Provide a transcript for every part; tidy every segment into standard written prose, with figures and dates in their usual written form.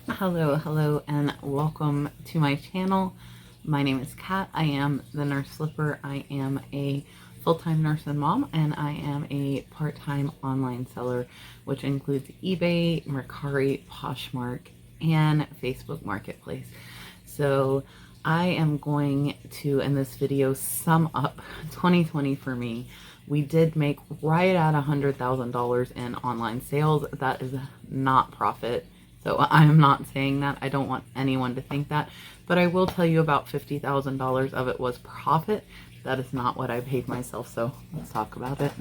Hello, and welcome to my channel. My name is Kat. I am the Nurse Flipper. I am a full-time nurse and mom, and I am a part-time online seller, which includes eBay, Mercari, Poshmark, and Facebook Marketplace. So I am going to, in this video, sum up 2020 for me. We did make right at $100,000 in online sales. That is not profit. So I'm not saying that. I don't want anyone to think that. But I will tell you about $50,000 of it was profit. That is not what I paid myself. So let's talk about it.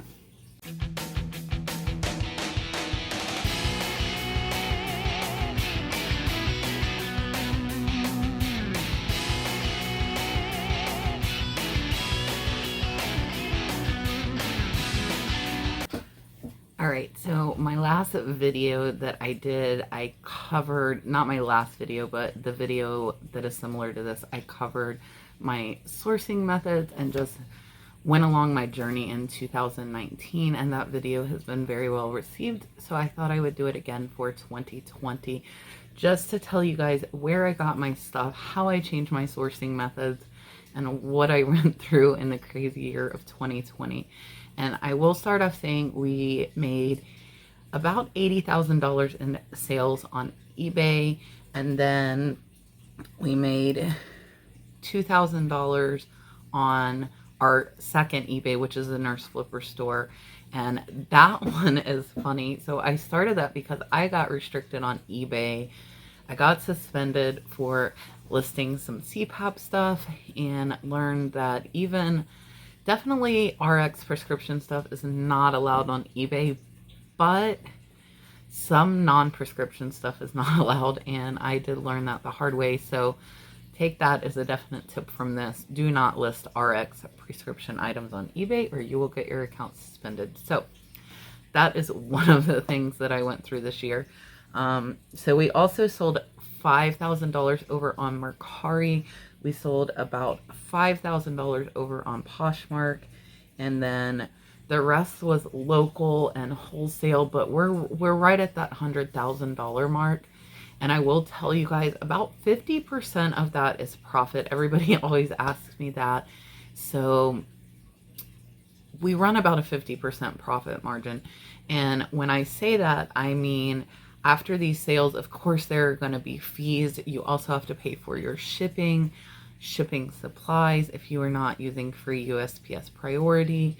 Alright, so my last video that I did, I covered, not my last video, but the video that is similar to this, I covered my sourcing methods and just went along my journey in 2019, and that video has been very well received, so I thought I would do it again for 2020, just to tell you guys where I got my stuff, how I changed my sourcing methods, and what I went through in the crazy year of 2020. And I will start off saying we made about $80,000 in sales on eBay, and then we made $2,000 on our second eBay, which is the Nurse Flipper store. And that one is funny. So I started that because I got restricted on eBay. I got suspended for listing some CPAP stuff and learned that even definitely RX prescription stuff is not allowed on eBay, but some non-prescription stuff is not allowed, and I did learn that the hard way. So take that as a definite tip from this. Do not list RX prescription items on eBay or you will get your account suspended. So that is one of the things that I went through this year. So we also sold $5,000 over on Mercari. We sold about $5,000 over on Poshmark, and then the rest was local and wholesale, but we're right at that $100,000 mark. And I will tell you guys, about 50% of that is profit. Everybody always asks me that. So we run about a 50% profit margin. And when I say that, I mean, after these sales, of course, there are going to be fees. You also have to pay for your shipping supplies if you are not using free USPS priority.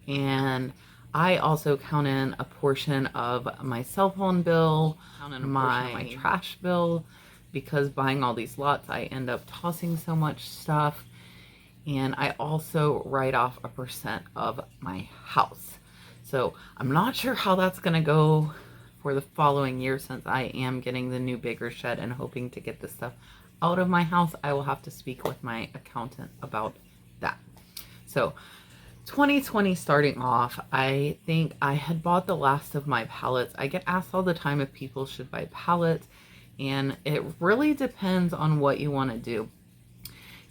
And I also count in a portion of my cell phone bill, my trash bill, because buying all these lots, I end up tossing so much stuff. And I also write off a percent of my house. So I'm not sure how that's going to go for the following year, since I am getting the new bigger shed and hoping to get this stuff out of my house. I will have to speak with my accountant about that. So 2020 starting off, I think I had bought the last of my pallets. I get asked all the time if people should buy pallets, and it really depends on what you want to do.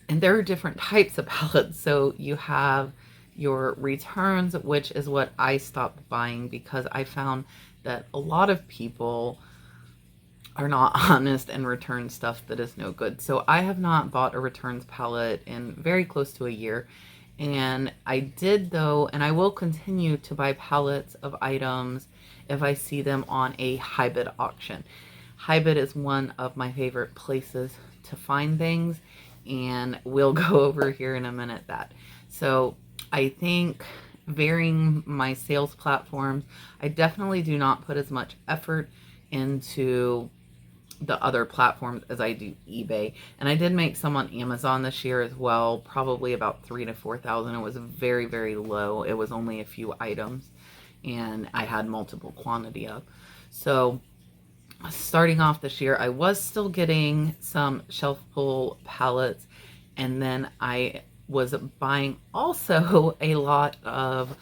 And there are different types of pallets. So you have your returns, which is what I stopped buying because I found that a lot of people are not honest and return stuff that is no good. So I have not bought a returns pallet in very close to a year. And I did though, and I will continue to buy pallets of items if I see them on a Hybid auction. Hybid is one of my favorite places to find things, and we'll go over here in a minute that. So I think varying my sales platforms, I definitely do not put as much effort into the other platforms as I do eBay. And I did make some on Amazon this year as well, probably about $3,000 to $4,000. It was very, very low. It was only a few items, and I had multiple quantity of. So starting off this year, I was still getting some shelf pull pallets, and then I was buying also a lot of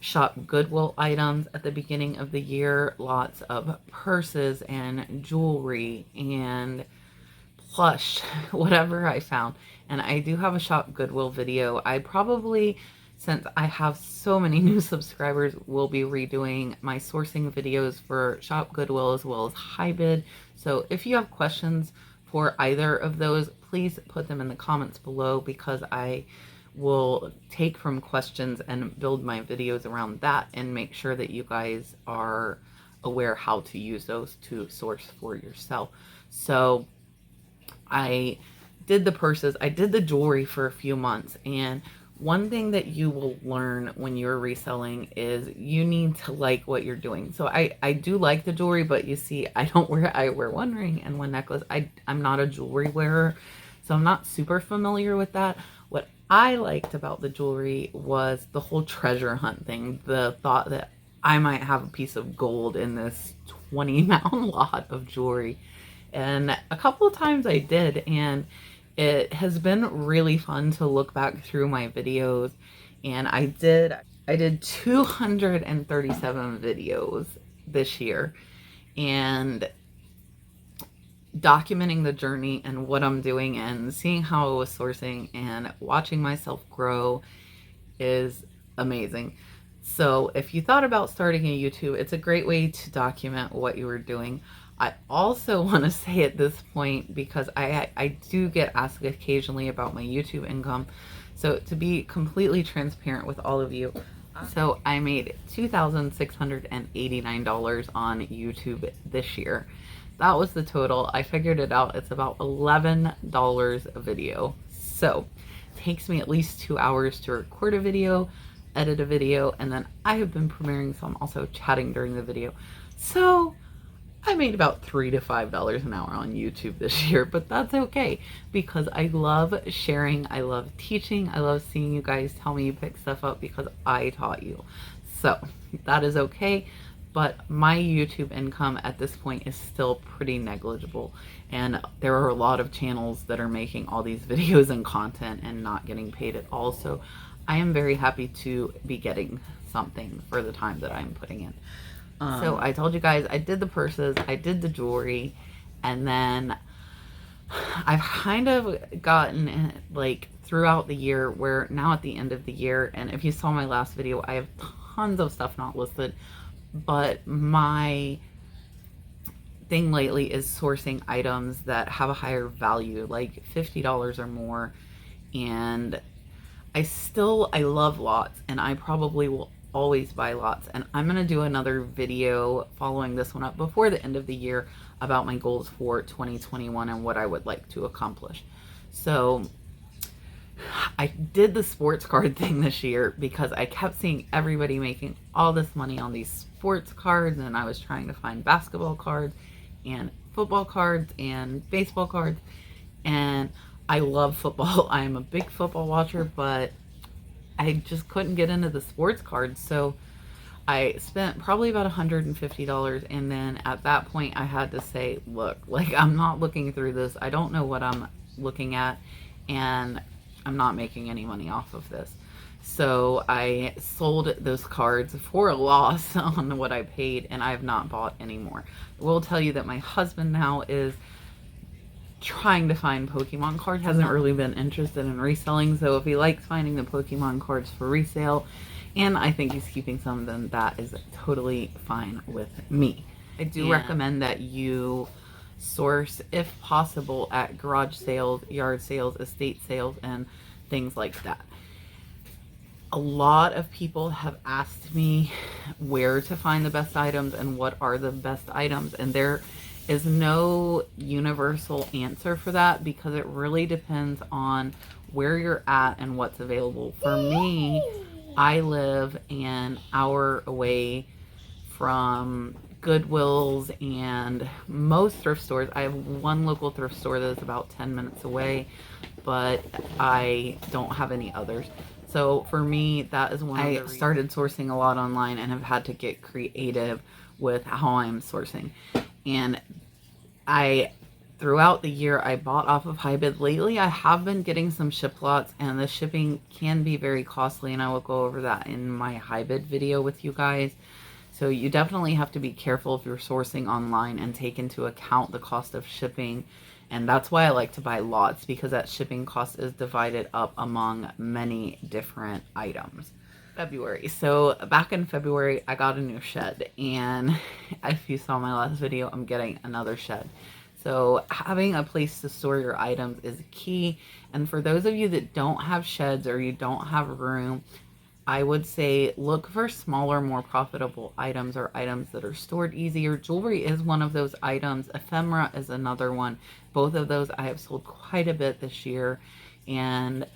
Shop Goodwill items at the beginning of the year, lots of purses and jewelry and plush, whatever I found. And I do have a Shop Goodwill video. I probably since I have so many new subscribers, we'll be redoing my sourcing videos for Shop Goodwill as well as Hybid. So if you have questions for either of those, please put them in the comments below, because I will take from questions and build my videos around that and make sure that you guys are aware how to use those to source for yourself. So I did the purses, I did the jewelry for a few months, and one thing that you will learn when you're reselling is you need to like what you're doing. So I do like the jewelry, but you see, I wear one ring and one necklace. I'm not a jewelry wearer, so I'm not super familiar with that. What I liked about the jewelry was the whole treasure hunt thing, the thought that I might have a piece of gold in this 20-pound lot of jewelry. And a couple of times I did, and it has been really fun to look back through my videos. And I did 237 videos this year, and documenting the journey and what I'm doing and seeing how I was sourcing and watching myself grow is amazing. So if you thought about starting a YouTube, it's a great way to document what you were doing. I also want to say at this point, because I do get asked occasionally about my YouTube income, so to be completely transparent with all of you, so I made $2,689 on YouTube this year. That was the total. I figured it out. It's about $11 a video. So it takes me at least 2 hours to record a video, edit a video, and then I have been premiering, so I'm also chatting during the video. So I made about $3 to $5 an hour on YouTube this year, but that's okay, because I love sharing, I love teaching, I love seeing you guys tell me you pick stuff up because I taught you. So that is okay, but my YouTube income at this point is still pretty negligible, and there are a lot of channels that are making all these videos and content and not getting paid at all. So I am very happy to be getting something for the time that I'm putting in. So I told you guys I did the purses, I did the jewelry, and then I've kind of gotten like throughout the year, where now at the end of the year, and if you saw my last video, I have tons of stuff not listed, but my thing lately is sourcing items that have a higher value, like $50 or more. And I love lots, and I probably will always buy lots, and I'm gonna do another video following this one up before the end of the year about my goals for 2021 and what I would like to accomplish. So I did the sports card thing this year because I kept seeing everybody making all this money on these sports cards, and I was trying to find basketball cards and football cards and baseball cards, and I love football. I am a big football watcher, but I just couldn't get into the sports cards. So I spent probably about $150, and then at that point I had to say, look, like, I'm not looking through this. I don't know what I'm looking at, and I'm not making any money off of this. So I sold those cards for a loss on what I paid, and I have not bought anymore. I will tell you that my husband now is trying to find Pokemon cards, hasn't really been interested in reselling. So if he likes finding the Pokemon cards for resale, and I think he's keeping some, then that is totally fine with me. I do recommend that you source, if possible, at garage sales, yard sales, estate sales, and things like that. A lot of people have asked me where to find the best items and what are the best items, and there is no universal answer for that, because it really depends on where you're at and what's available. For me, I live an hour away from Goodwills and most thrift stores. I have one local thrift store that's about 10 minutes away, but I don't have any others. So for me, that is when I started sourcing a lot online and have had to get creative with how I'm sourcing. And throughout the year, I bought off of Hybid. Lately, I have been getting some ship lots, and the shipping can be very costly, and I will go over that in my Hybid video with you guys. So you definitely have to be careful if you're sourcing online and take into account the cost of shipping. And that's why I like to buy lots, because that shipping cost is divided up among many different items. February. So back in February, I got a new shed, and if you saw my last video, I'm getting another shed. So having a place to store your items is key. And for those of you that don't have sheds or you don't have room, I would say look for smaller, more profitable items or items that are stored easier. Jewelry is one of those items. Ephemera is another one. Both of those I have sold quite a bit this year. And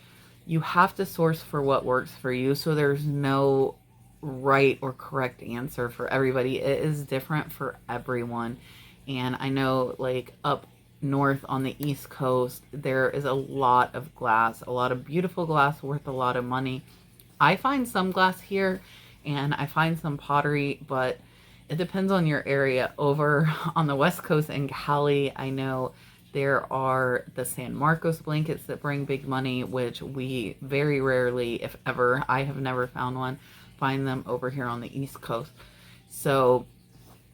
you have to source for what works for you. So there's no right or correct answer for everybody. It is different for everyone. And I know, like, up north on the East Coast, there is a lot of glass, a lot of beautiful glass worth a lot of money. I find some glass here and I find some pottery, but it depends on your area. Over on the West Coast in Cali, I know there are the San Marcos blankets that bring big money, which we very rarely, if ever, I have never found one, find them over here on the East Coast. So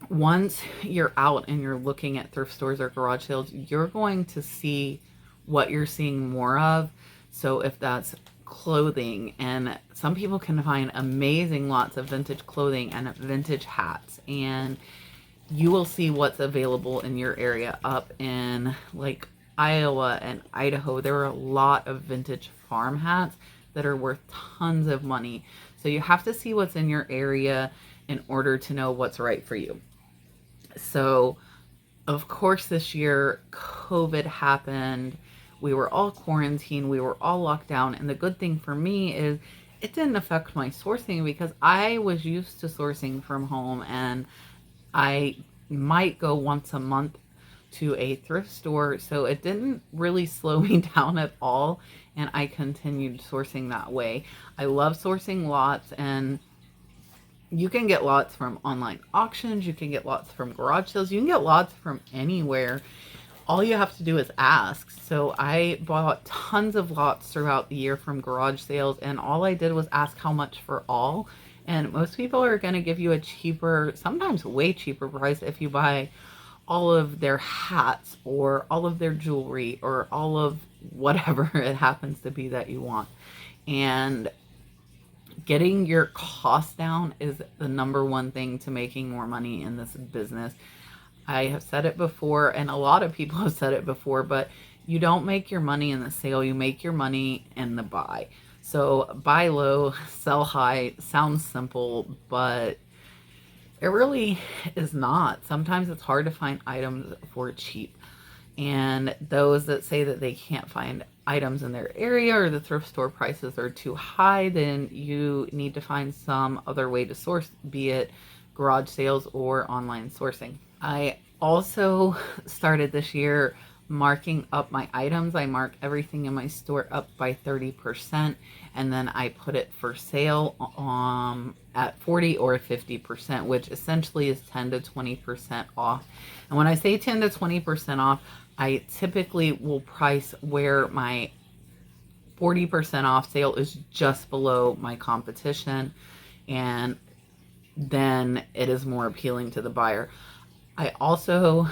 once you're out and you're looking at thrift stores or garage sales, you're going to see what you're seeing more of. So if that's clothing, and some people can find amazing lots of vintage clothing and vintage hats, and you will see what's available in your area. Up in like Iowa and Idaho, there are a lot of vintage farm hats that are worth tons of money. So you have to see what's in your area in order to know what's right for you. So of course this year COVID happened. We were all quarantined, we were all locked down, and the good thing for me is it didn't affect my sourcing because I was used to sourcing from home, and I might go once a month to a thrift store, so it didn't really slow me down at all, and I continued sourcing that way. I love sourcing lots, and you can get lots from online auctions, you can get lots from garage sales, you can get lots from anywhere. All you have to do is ask. So I bought tons of lots throughout the year from garage sales, and all I did was ask how much for all. And most people are going to give you a cheaper, sometimes way cheaper price if you buy all of their hats or all of their jewelry or all of whatever it happens to be that you want. And getting your costs down is the number one thing to making more money in this business. I have said it before, and a lot of people have said it before, but you don't make your money in the sale, you make your money in the buy. So buy low, sell high sounds simple, but it really is not. Sometimes it's hard to find items for cheap. And those that say that they can't find items in their area or the thrift store prices are too high, then you need to find some other way to source, be it garage sales or online sourcing. I also started this year marking up my items. I mark everything in my store up by 30%, and then I put it for sale at 40 or 50%, which essentially is 10 to 20% off. And when I say 10 to 20% off, I typically will price where my 40% off sale is just below my competition, and then it is more appealing to the buyer. I also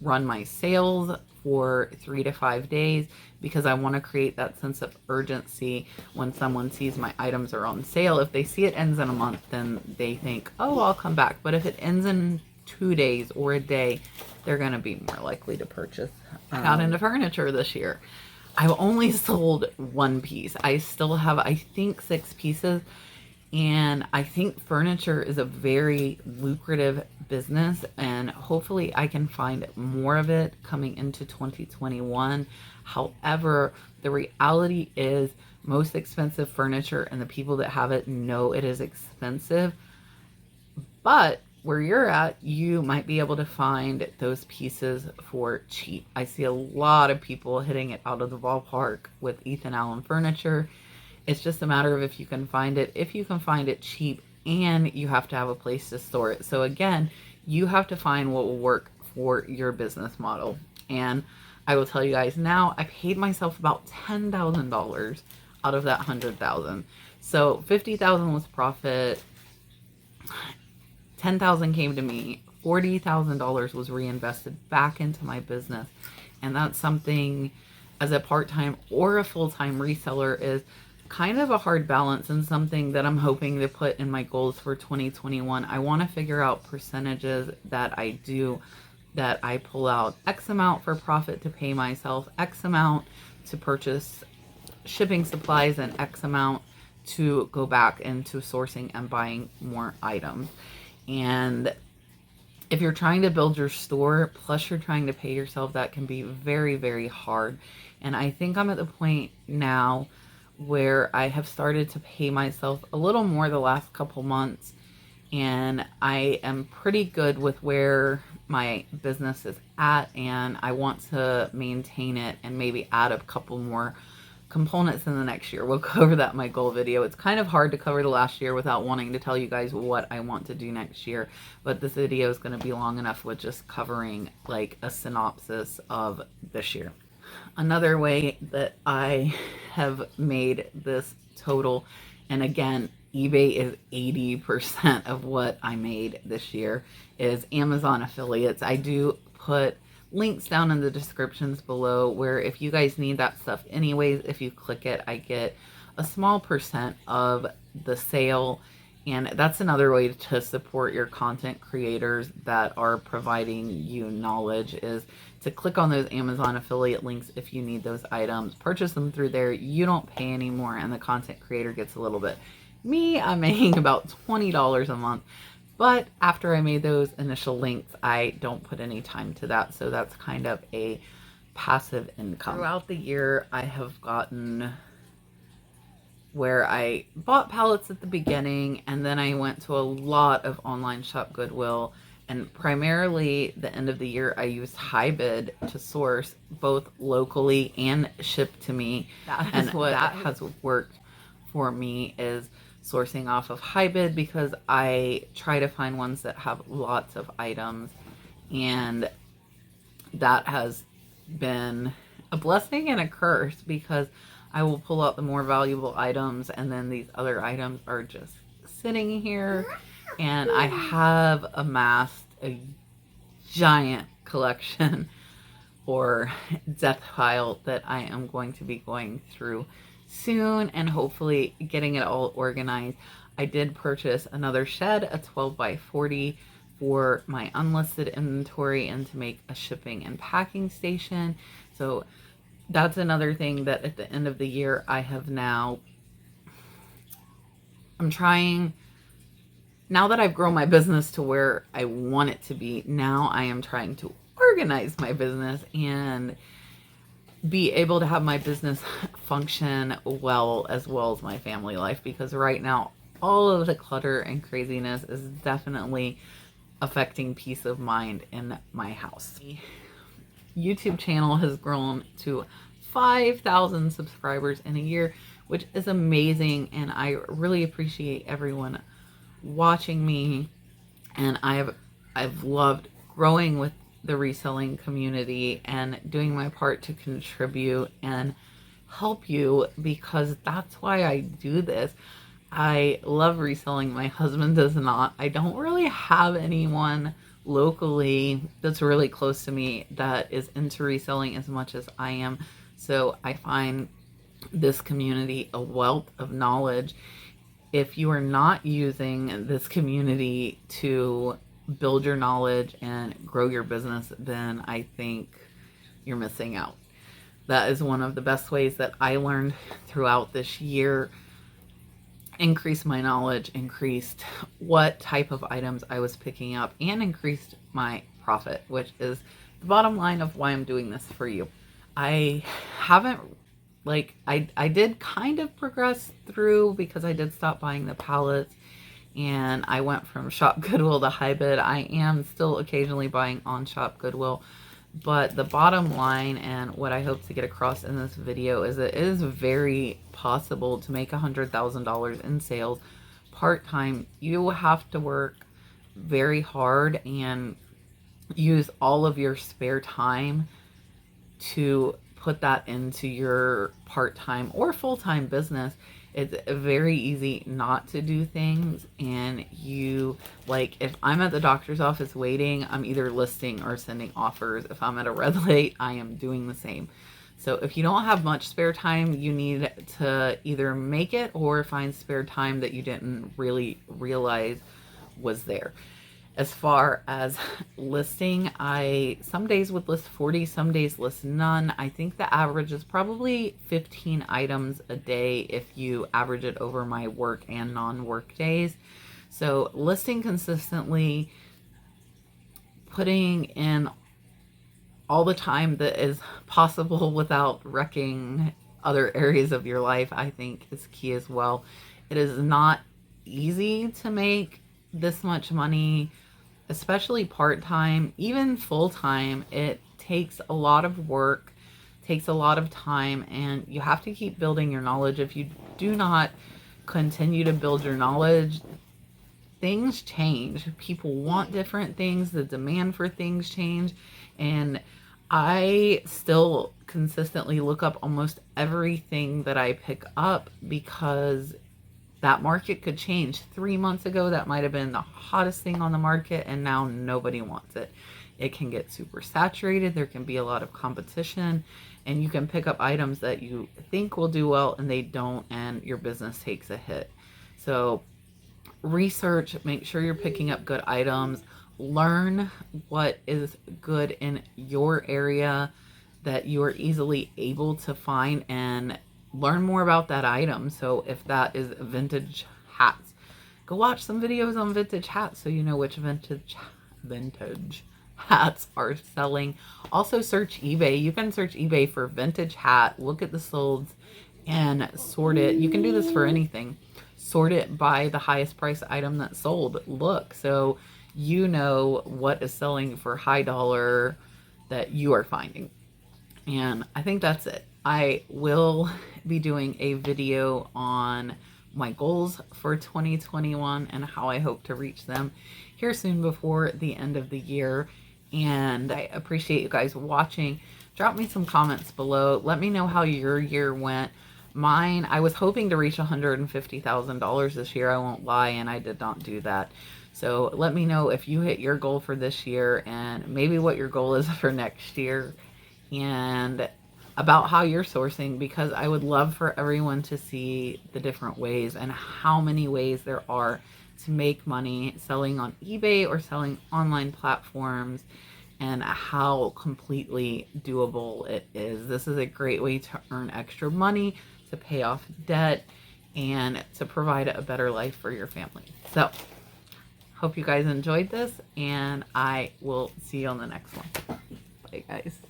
run my sales for 3 to 5 days because I want to create that sense of urgency when someone sees my items are on sale. If they see it ends in a month, then they think, oh, I'll come back. But if it ends in 2 days or a day, they're going to be more likely to purchase. I got into furniture this year. I've only sold one piece. I still have, I think, 6 pieces. And I think furniture is a very lucrative business, and hopefully I can find more of it coming into 2021. However, the reality is most expensive furniture, and the people that have it know it is expensive. But where you're at, you might be able to find those pieces for cheap. I see a lot of people hitting it out of the ballpark with Ethan Allen furniture. It's just a matter of if you can find it. If you can find it cheap, and you have to have a place to store it. So again, you have to find what will work for your business model. And I will tell you guys now, I paid myself about $10,000 out of that $100,000. So $50,000 was profit. $10,000 came to me. $40,000 was reinvested back into my business. And that's something, as a part-time or a full-time reseller, is kind of a hard balance and something that I'm hoping to put in my goals for 2021. I want to figure out percentages that I do, that I pull out X amount for profit to pay myself, X amount to purchase shipping supplies, and X amount to go back into sourcing and buying more items. And if you're trying to build your store, plus you're trying to pay yourself, that can be very, very hard. And I think I'm at the point now where I have started to pay myself a little more the last couple months. And I am pretty good with where my business is at, and I want to maintain it and maybe add a couple more components in the next year. We'll cover that in my goal video. It's kind of hard to cover the last year without wanting to tell you guys what I want to do next year, but this video is going to be long enough with just covering like a synopsis of this year. Another way that I have made this total, and again, eBay is 80% of what I made this year, is Amazon affiliates. I do put links down in the descriptions below where if you guys need that stuff anyways, if you click it, I get a small percent of the sale. And that's another way to support your content creators that are providing you knowledge, is to click on those Amazon affiliate links if you need those items. Purchase them through there. You don't pay anymore, and the content creator gets a little bit. Me, I'm making about $20 a month. But after I made those initial links, I don't put any time to that. So that's kind of a passive income. Throughout the year, I have gotten where I bought pallets at the beginning, and then I went to a lot of online shop Goodwill. And primarily the end of the year, I used Hybid to source both locally and ship to me. That has worked for me, is sourcing off of Hybid, because I try to find ones that have lots of items, and that has been a blessing and a curse, because I will pull out the more valuable items and then these other items are just sitting here, and I have amassed a giant collection or death pile that I am going to be going through soon and hopefully getting it all organized. I did purchase another shed, a 12 by 40, for my unlisted inventory and to make a shipping and packing station. So that's another thing that at the end of the year I have now, I'm trying, now that I've grown my business to where I want it to be, now I am trying to organize my business and be able to have my business function well as my family life, because right now all of the clutter and craziness is definitely affecting peace of mind in my house. The YouTube channel has grown to 5,000 subscribers in a year, which is amazing, and I really appreciate everyone watching me, and I've loved growing with the reselling community and doing my part to contribute and help you, because that's why I do this. I love reselling. My husband does not. I don't really have anyone locally that's really close to me that is into reselling as much as I am. So I find this community a wealth of knowledge. If you are not using this community to build your knowledge and grow your business, then I think you're missing out. That is one of the best ways that I learned throughout this year. Increased my knowledge, increased what type of items I was picking up, and increased my profit, which is the bottom line of why I'm doing this for you. I haven't, I did kind of progress through, because I did stop buying the pallets and I went from Shop Goodwill to Hybid. I am still occasionally buying on Shop Goodwill, but the bottom line and what I hope to get across in this video is it is very possible to make $100,000 in sales part-time. You have to work very hard and use all of your spare time to put that into your part-time or full-time business. It's very easy not to do things, and you, like, if I'm at the doctor's office waiting, I'm either listing or sending offers. If I'm at a red light, I am doing the same. So if you don't have much spare time, you need to either make it or find spare time that you didn't really realize was there. As far as listing, I some days would list 40, some days list none. I think the average is probably 15 items a day if you average it over my work and non-work days. So listing consistently, putting in all the time that is possible without wrecking other areas of your life, I think is key as well. It is not easy to make this much money, especially part-time, even full-time. It takes a lot of work, takes a lot of time, and you have to keep building your knowledge. If you do not continue to build your knowledge, things change. People want different things, the demand for things change, and I still consistently look up almost everything that I pick up because that market could change. 3 months ago, that might have been the hottest thing on the market, and now nobody wants it. It can get super saturated. There can be a lot of competition, and you can pick up items that you think will do well and they don't, and your business takes a hit. So research, make sure you're picking up good items, learn what is good in your area that you are easily able to find, and learn more about that item. So if that is vintage hats, go watch some videos on vintage hats so you know which vintage hats are selling. Also search eBay. You can search eBay for vintage hat, look at the solds, and sort it. You can do this for anything. Sort it by the highest price item that sold. Look, so you know what is selling for high dollar that you are finding. And I think that's it. I will be doing a video on my goals for 2021 and how I hope to reach them here soon before the end of the year. And I appreciate you guys watching. Drop me some comments below. Let me know how your year went. Mine, I was hoping to reach $150,000 this year. I won't lie, and I did not do that. So let me know if you hit your goal for this year and maybe what your goal is for next year, and about how you're sourcing, because I would love for everyone to see the different ways and how many ways there are to make money selling on eBay or selling online platforms, and how completely doable it is. This is a great way to earn extra money, to pay off debt, and to provide a better life for your family. So hope you guys enjoyed this, and I will see you on the next one. Bye, guys.